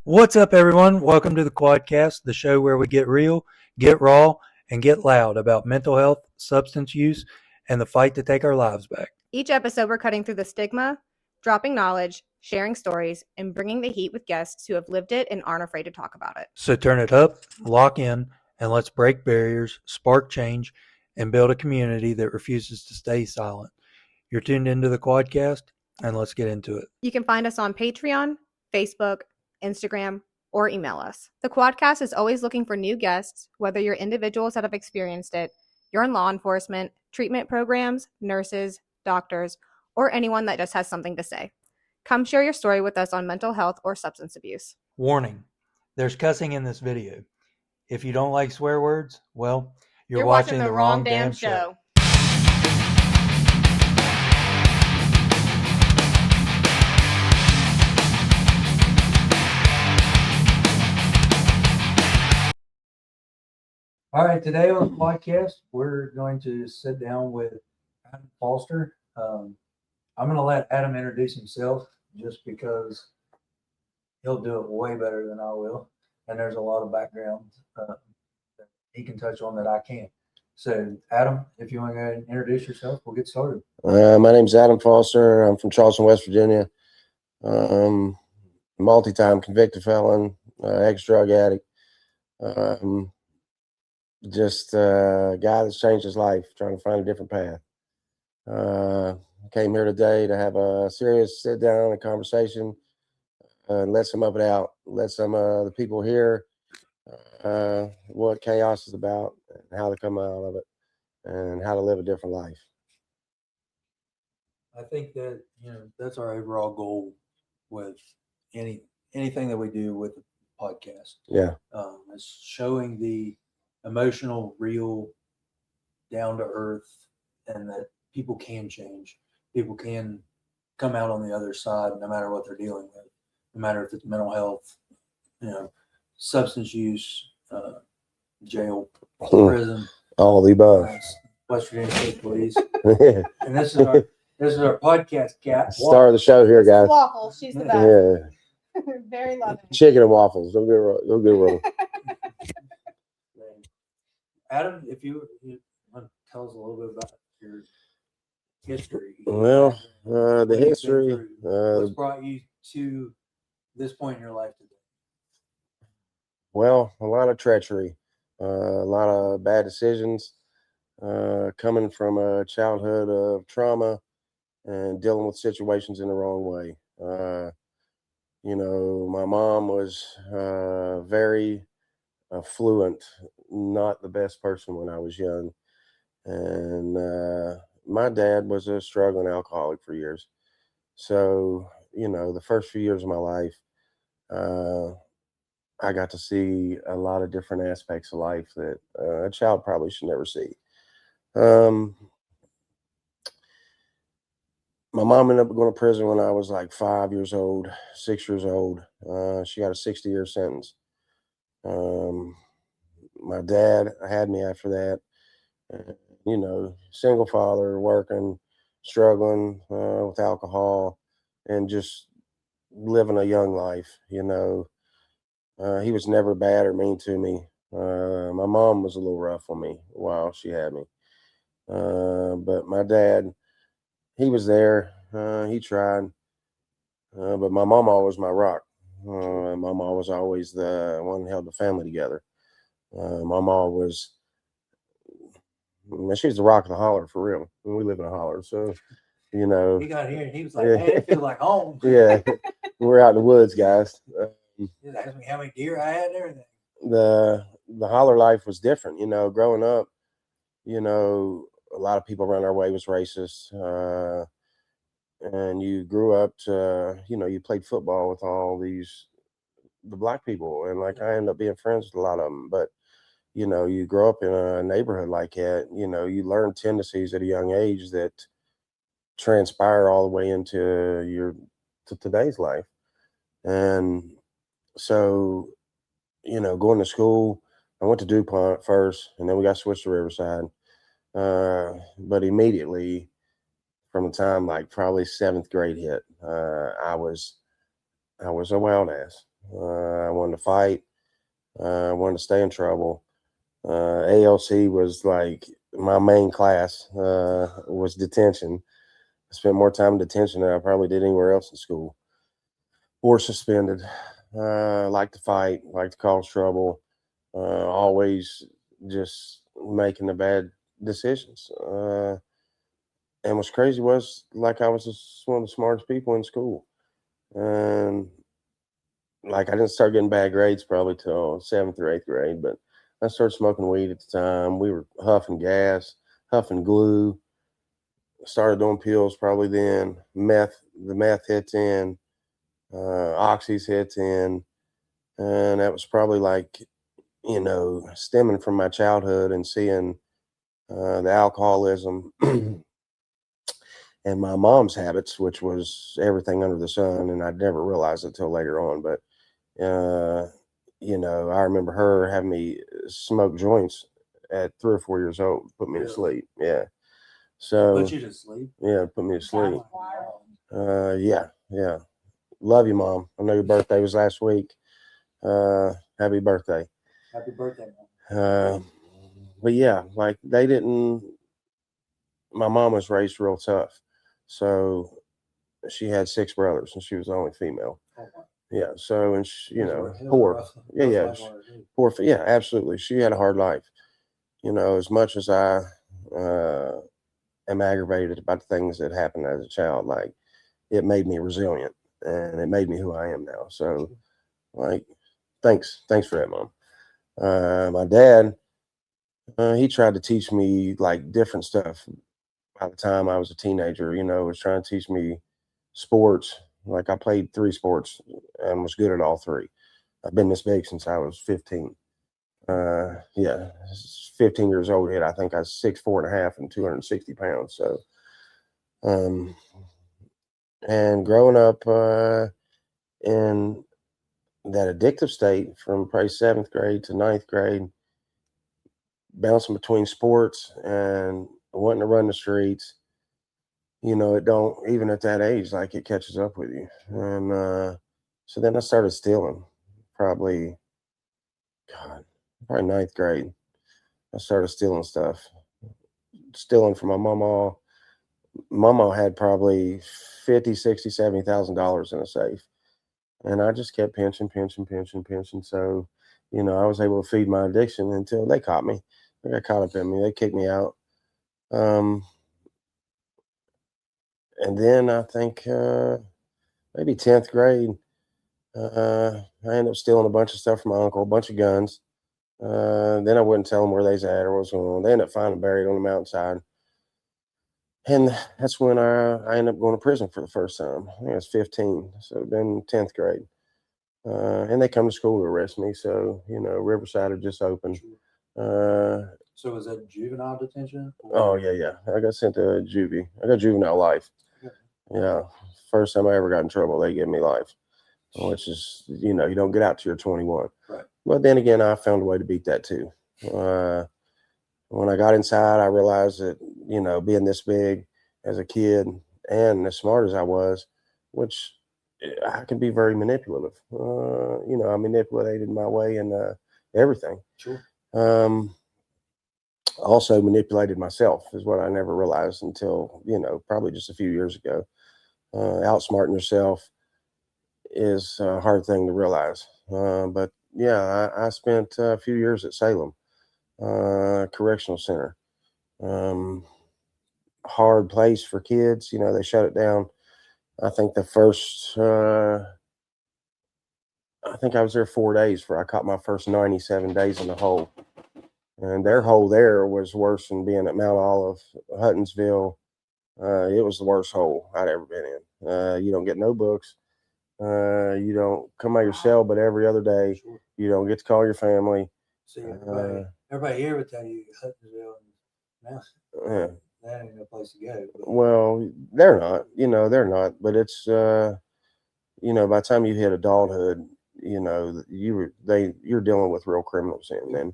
What's up, everyone? Welcome to the Quadcast, the show where we get real, get raw, and get loud about mental health, substance use, and the fight to take our lives back. Each episode, we're cutting through the stigma, dropping knowledge, sharing stories, and bringing the heat with guests who have lived it and aren't afraid to talk about it. So turn it up, lock in, and let's break barriers, spark change, and build a community that refuses to stay silent. You're tuned into the Quadcast, and let's get into it. You can find us on Patreon, Facebook, Instagram, or email us. The Quadcast is always looking for new guests, whether you're individuals that have experienced it, you're in law enforcement, treatment programs, nurses, doctors, or anyone that just has something to say. Come share your story with us on mental health or substance abuse. Warning, there's cussing in this video. If you don't like swear words, well, you're watching the wrong damn show. All right, today on the podcast, we're going to sit down with Adam Foster. I'm going to let Adam introduce himself just because he'll do it way better than I will. And there's a lot of background that he can touch on that I can't. So, Adam, if you want to go ahead and introduce yourself, we'll get started. My name's Adam Foster. I'm from Charleston, West Virginia. Multi-time convicted felon, ex-drug addict. Just a guy that's changed his life, trying to find a different path. Came here today to have a serious sit down and conversation and let some of it out, let some of the people hear what chaos is about and how to come out of it and how to live a different life. I think that, that's our overall goal with anything that we do with the podcast. Yeah. It's showing the emotional, real, down to earth, and that people can change. People can come out on the other side no matter what they're dealing with, no matter if it's mental health, substance use, jail, prison, all the above. West Virginia State Police. And this is our podcast cat. Star of the show here, guys. Waffles, she's the best. Yeah. Very loving. Chicken and waffles. Don't get wrong. Adam, if you want to tell us a little bit about your history. Well, the history. What's brought you to this point in your life today? Well, a lot of treachery, a lot of bad decisions, coming from a childhood of trauma and dealing with situations in the wrong way. My mom was very affluent, not the best person when I was young. And my dad was a struggling alcoholic for years. So, the first few years of my life, I got to see a lot of different aspects of life that a child probably should never see. My mom ended up going to prison when I was like 5 years old, 6 years old. She got a 60-year sentence. My dad had me after that, single father, working, struggling with alcohol, and just living a young life. He was never bad or mean to me. My mom was a little rough on me while she had me. But my dad, he was there. He tried. But my mama was my rock. My mama was always the one who held the family together. My mom was, she's the rock of the holler for real. We live in a holler, so He got here and he was like, "Man, it feels like home." Yeah, we're out in the woods, guys. He was asking me how many deer I had and everything. The holler life was different, growing up. A lot of people around our way was racist, and you grew up to, you played football with all the black people, and I ended up being friends with a lot of them, but. You grow up in a neighborhood like that, you learn tendencies at a young age that transpire all the way into today's life. And so, going to school, I went to DuPont first, and then we got switched to Riverside. But immediately from the time probably 7th grade hit, I was a wild ass. I wanted to fight. I wanted to stay in trouble. ALC was like my main class, was detention. I spent more time in detention than I probably did anywhere else in school or suspended. Like to fight, like to cause trouble, always just making the bad decisions. And what's crazy was, like, I was just one of the smartest people in school. And like, I didn't start getting bad grades probably till 7th or 8th grade, but I started smoking weed at the time. We were huffing gas, huffing glue. Started doing pills probably then. The meth hits in, oxys hits in, and that was probably like, stemming from my childhood and seeing the alcoholism and my mom's habits, which was everything under the sun, and I'd never realized it till later on. But I remember her having me smoke joints at 3 or 4 years old, put me to sleep. Yeah. So Put you to sleep? Yeah, put me to sleep. Yeah. Love you, Mom. I know your birthday was last week. Happy birthday. Happy birthday, Mom. But yeah, like my mom was raised real tough. So she had 6 brothers and she was the only female. Oh, wow. Yeah. So, and Poor. poor. Yeah. Poor. Yeah, absolutely. She had a hard life. As much as I am aggravated about the things that happened as a child, like, it made me resilient and it made me who I am now. So, like, thanks for that, Mom. My dad, he tried to teach me like different stuff. By the time I was a teenager, was trying to teach me sports. Like, I played 3 sports and was good at all 3. I've been this big since I was 15. 15 years old. I think I was 6'4.5" and 260 pounds. So, and growing up in that addictive state from probably 7th grade to 9th grade, bouncing between sports and wanting to run the streets, it don't, even at that age, like, it catches up with you. And so then I started stealing, probably 9th grade. I started stealing stuff, stealing from my mama. Mama had probably 50, 60, $70,000 in a safe. And I just kept pinching. So, I was able to feed my addiction until they caught me. They got caught up in me. They kicked me out. And then I think maybe 10th grade, I ended up stealing a bunch of stuff from my uncle, a bunch of guns. Then I wouldn't tell them where they's at or what's going on. They ended up finding buried on the mountainside. And that's when I ended up going to prison for the first time. I think I was 15, so then 10th grade. And they come to school to arrest me. So, Riverside had just opened. So was that juvenile detention? Oh, yeah. I got sent to juvie. I got juvenile life. Yeah. First time I ever got in trouble, they gave me life, which is, you don't get out till you're 21. Right. But then again, I found a way to beat that too. When I got inside, I realized that, being this big as a kid and as smart as I was, which I can be very manipulative. I manipulated my way in everything. Sure. Also manipulated myself is what I never realized until, probably just a few years ago. Outsmarting yourself is a hard thing to realize. But yeah, I spent a few years at Salem Correctional Center. Hard place for kids. They shut it down. I think the first, I think I was there 4 days before I caught my first 97 days in the hole. And their hole there was worse than being at Mount Olive, Huttonsville. It was the worst hole I'd ever been in. You don't get no books. You don't come out of your cell, but every other day. Sure. You don't get to call your family. See, everybody here would tell you Huttonsville. Yeah. That ain't no place to go. But. Well, they're not. They're not. But it's by the time you hit adulthood, you're dealing with real criminals, and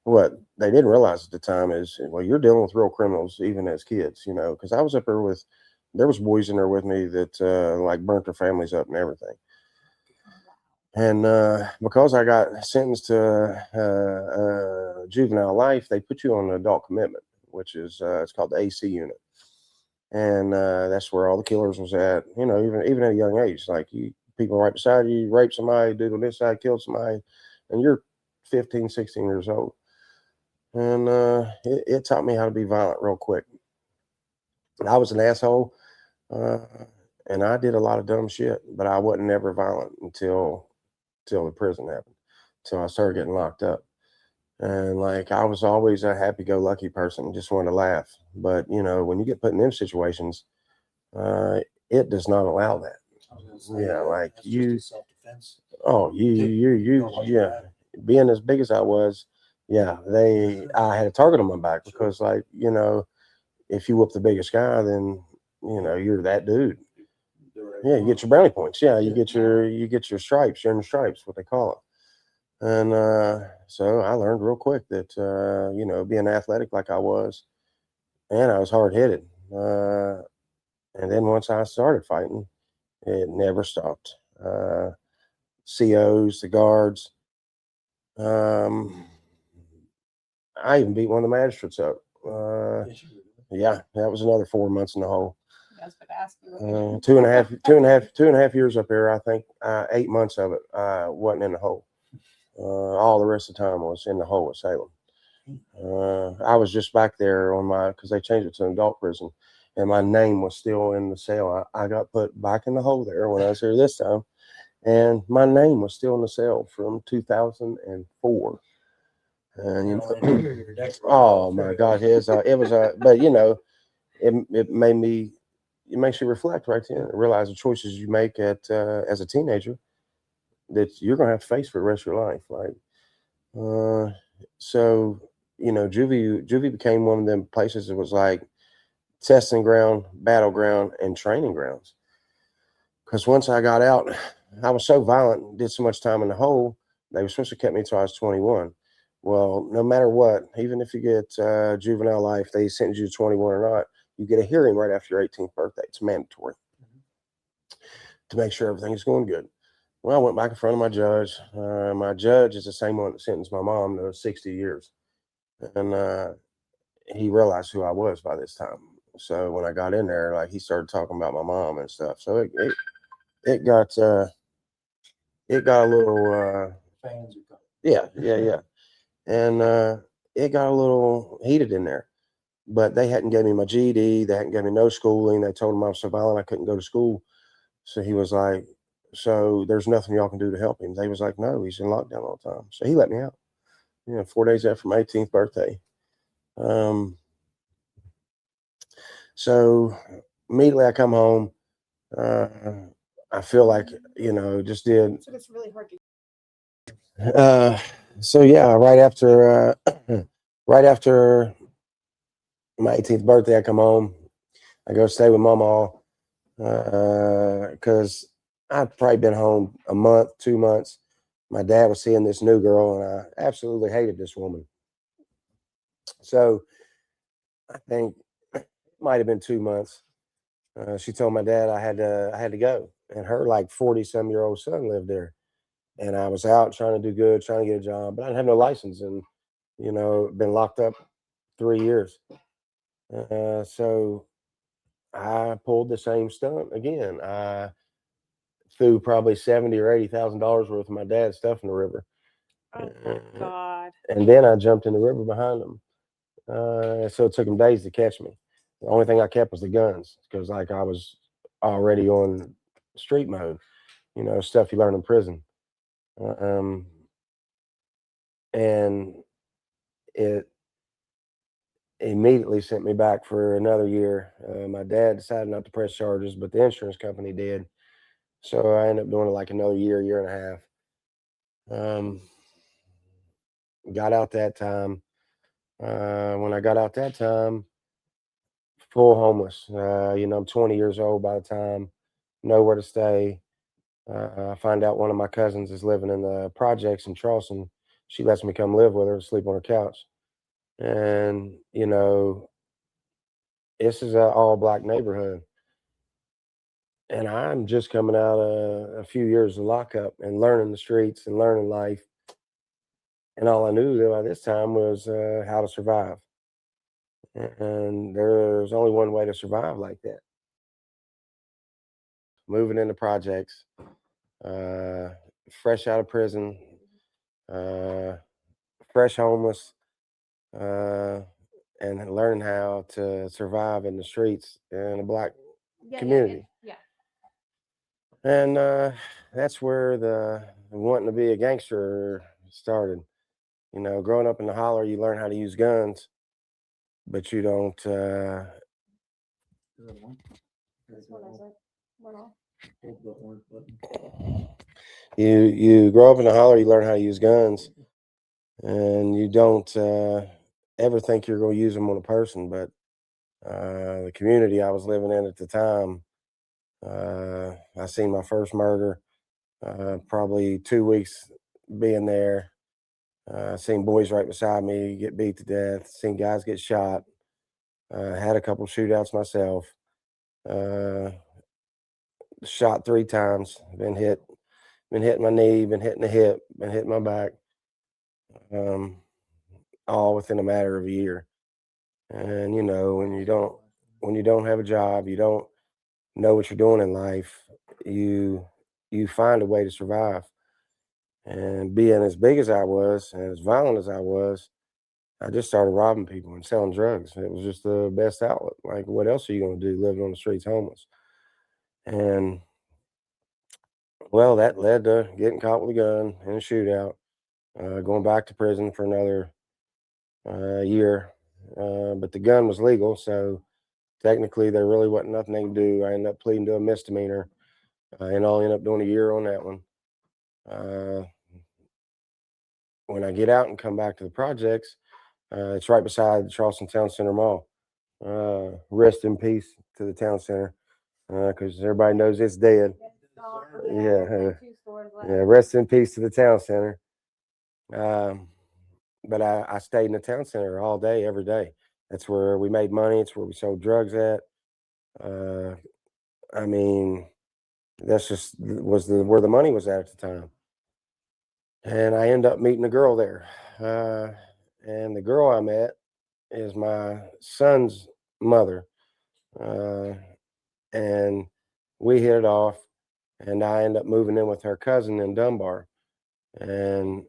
what they didn't realize at the time is, well, you're dealing with real criminals even as kids, because I was up there there was boys in there with me that like burnt their families up and everything. And because I got sentenced to juvenile life, they put you on an adult commitment, which is it's called the AC unit, and that's where all the killers was at. You know, even at a young age, like people right beside you, rape somebody, do this side, kill somebody, and you're 15, 16 years old. And it taught me how to be violent real quick. I was an asshole, uh, and I did a lot of dumb shit, but I wasn't never violent until the prison happened, till I started getting locked up. And like I was always a happy-go-lucky person, just wanted to laugh. But you know, when you get put in them situations, uh, it does not allow that. I was gonna say, Yeah, like that's you. just a self-defense. Oh, yeah. Being as big as I was, yeah, I had a target on my back because, like, you know, if you whoop the biggest guy, then you're that dude. Yeah, you get your brownie points. Yeah, you get your stripes. You're in the stripes, what they call it. And so I learned real quick that being athletic like I was, and I was hard headed. And then once I started fighting, it never stopped. COs, the guards. I even beat one of the magistrates up. Yeah, that was another 4 months in the hole. That's what I asked you. 2.5 years up there. I think 8 months of it wasn't in the hole. All the rest of the time I was in the hole at Salem. I was just back there because they changed it to an adult prison, and my name was still in the cell. I got put back in the hole there when I was here this time, and my name was still in the cell from 2004. And oh my God, it was but it makes you reflect right then, realize the choices you make as a teenager that you're gonna have to face for the rest of your life. Like, so juvie became one of them places that was like testing ground, battleground, and training grounds. Because once I got out, I was so violent, did so much time in the hole. They were supposed to keep me until I was 21. Well, no matter what, even if you get juvenile life, they sentence you to 21 or not, you get a hearing right after your 18th birthday. It's mandatory to make sure everything is going good. Well, I went back in front of my judge. My judge is the same one that sentenced my mom to 60 years. And he realized who I was by this time. So when I got in there, like he started talking about my mom and stuff. So it got a little yeah. And it got a little heated in there. But they hadn't given me my GED. They hadn't given me no schooling. They told him I was so violent I couldn't go to school. So he was like, so there's nothing y'all can do to help him. They was like, no, he's in lockdown all the time. So he let me out. 4 days after my 18th birthday. So immediately I come home. I feel like, just did. So it's really hard to. So yeah, right after my 18th birthday, I come home. I go stay with Mama because I'd probably been home a month, 2 months. My dad was seeing this new girl, and I absolutely hated this woman. So I think it might have been 2 months. She told my dad I had to go, and her like 40-some-year-old son lived there, and I was out trying to do good, trying to get a job, but I didn't have no license, and been locked up 3 years. So I pulled the same stunt again. I threw probably $70,000 or $80,000 worth of my dad's stuff in the river. Oh my God! And then I jumped in the river behind them. So it took them days to catch me. The only thing I kept was the guns because, like, I was already on street mode. Stuff you learn in prison. And it immediately sent me back for another year. My dad decided not to press charges, but the insurance company did. So I ended up doing it like another year and a half. Got out that time. When I got out that time, full homeless. I'm 20 years old by the time, nowhere to stay. I find out one of my cousins is living in the projects in Charleston. She lets me come live with her, sleep on her couch. And, this is an all black neighborhood. And I'm just coming out a few years of lockup and learning the streets and learning life. And all I knew by this time was how to survive. And there's only one way to survive like that: moving into projects, uh, fresh out of prison, uh, fresh homeless, uh, and learn how to survive in the streets in a black community. Yeah. And that's where the wanting to be a gangster started. You know, growing up in the holler, you learn how to use guns, but you don't. This one isn't. Little. You grow up in the holler, you learn how to use guns, and you don't ever think you're going to use them on a person. But the community I was living in at the time, I seen my first murder. Probably 2 weeks being there, seen boys right beside me get beat to death. Seen guys get shot. Had a couple shootouts myself. Shot 3 times. Been hit. Been hitting my knee. Been hitting the hip. Been hitting my back. Um, all within a matter of a year. And you know, when you don't have a job, you don't know what you're doing in life. You you find a way to survive. And being as big as I was and as violent as I was, I just started robbing people and selling drugs. It was just the best outlet. Like, what else are you going to do living on the streets homeless? And well, that led to getting caught with a gun in a shootout, going back to prison for another year. But the gun was legal, so technically there really wasn't nothing they could do. I ended up pleading to a misdemeanor, and I'll end up doing a year on that one. Uh, when I get out and come back to the projects, it's right beside the Charleston Town Center Mall. Rest in peace to the town center, because everybody knows it's dead. Yeah, yeah. Rest in peace to the town center. Um, but I stayed in the town center all day, every day. That's where we made money. It's where we sold drugs at. Uh, I mean, that's just was the where the money was at the time. And I end up meeting a girl there. And the girl I met is my son's mother. Uh, and we hit it off. And I end up moving in with her cousin in Dunbar. And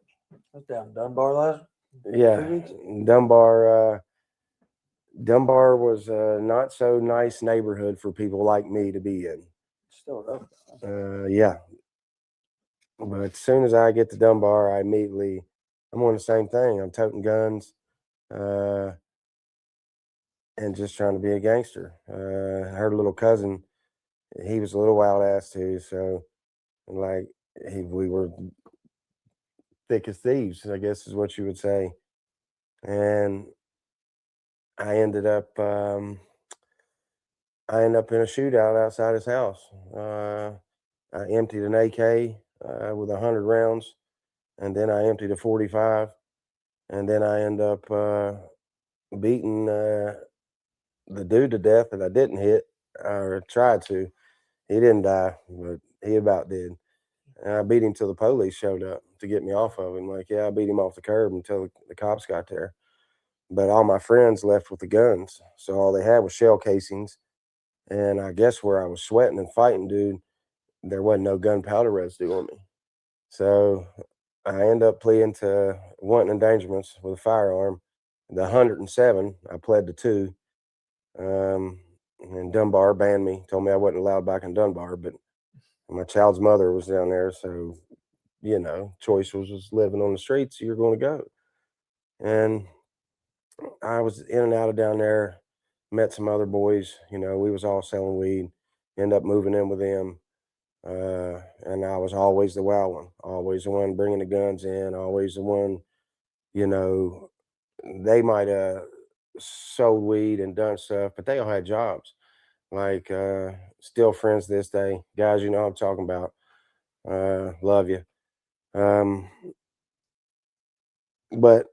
That's down Dunbar last. yeah, 2 weeks? Dunbar was a not so nice neighborhood for people like me to be in. Still rough. Yeah. But as soon as I get to Dunbar, I'm on the same thing. I'm toting guns, uh, and just trying to be a gangster. Her little cousin, he was a little wild ass too. So, like, we were thick as thieves, I guess is what you would say. And I ended up, in a shootout outside his house. I emptied an AK with 100 rounds, and then I emptied a 45, and then I end up beating the dude to death that I didn't hit or tried to. He didn't die, but he about did. And I beat him till the police showed up to get me off of him. Like, yeah, I beat him off the curb until the cops got there. But all my friends left with the guns, so all they had was shell casings. And I guess where I was sweating and fighting, dude, there wasn't no gunpowder residue on me. So I end up pleading to wanton endangerments with a firearm. The 107, I pled to 2. And Dunbar banned me, told me I wasn't allowed back in Dunbar, but my child's mother was down there. So, you know, choice was just living on the streets, you're going to go. And I was in and out of down there, met some other boys, you know, we was all selling weed, end up moving in with them. And I was always the wild one, always the one bringing the guns in, always the one, you know, they might have sold weed and done stuff, but they all had jobs. Like, still friends this day, guys. You know what I'm talking about. Love you. Um, but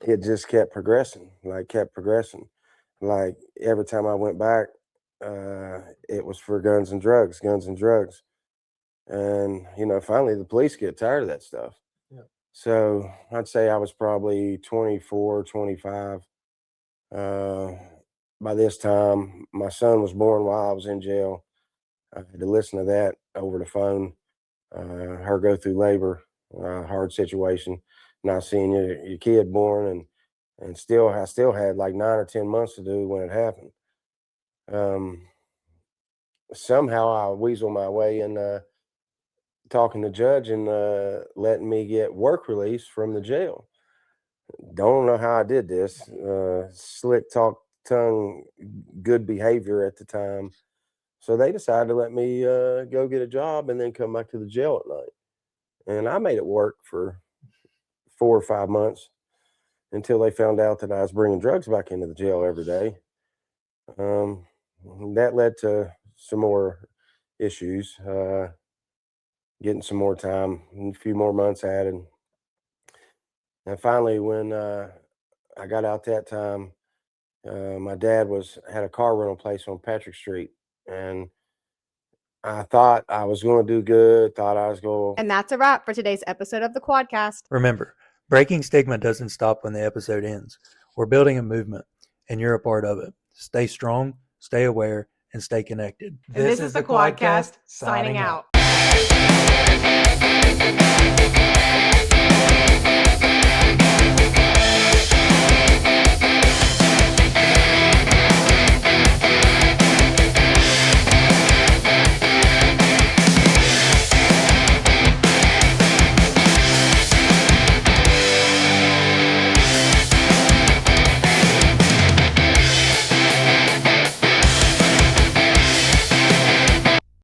it just kept progressing. Like, kept progressing. Like, every time I went back, it was for guns and drugs. And, finally the police get tired of that stuff. Yeah. So I'd say I was probably 24, 25. By this time, my son was born while I was in jail. I had to listen to that over the phone, her go through labor, hard situation, not seeing your kid born, and I still had like 9 or 10 months to do when it happened. Somehow I weasel my way in talking to the judge and letting me get work release from the jail. Don't know how I did this. Slick talk, tongue, good behavior at the time. So they decided to let me go get a job and then come back to the jail at night. And I made it work for 4 or 5 months until they found out that I was bringing drugs back into the jail every day. That led to some more issues, getting some more time, a few more months added. And finally, when I got out that time, my dad had a car rental place on Patrick Street, and I thought I was going to do good, thought I was going to. And that's a wrap for today's episode of the Quadcast. Remember, breaking stigma doesn't stop when the episode ends. We're building a movement, and you're a part of it. Stay strong, stay aware, and stay connected. And this is the Quadcast signing out.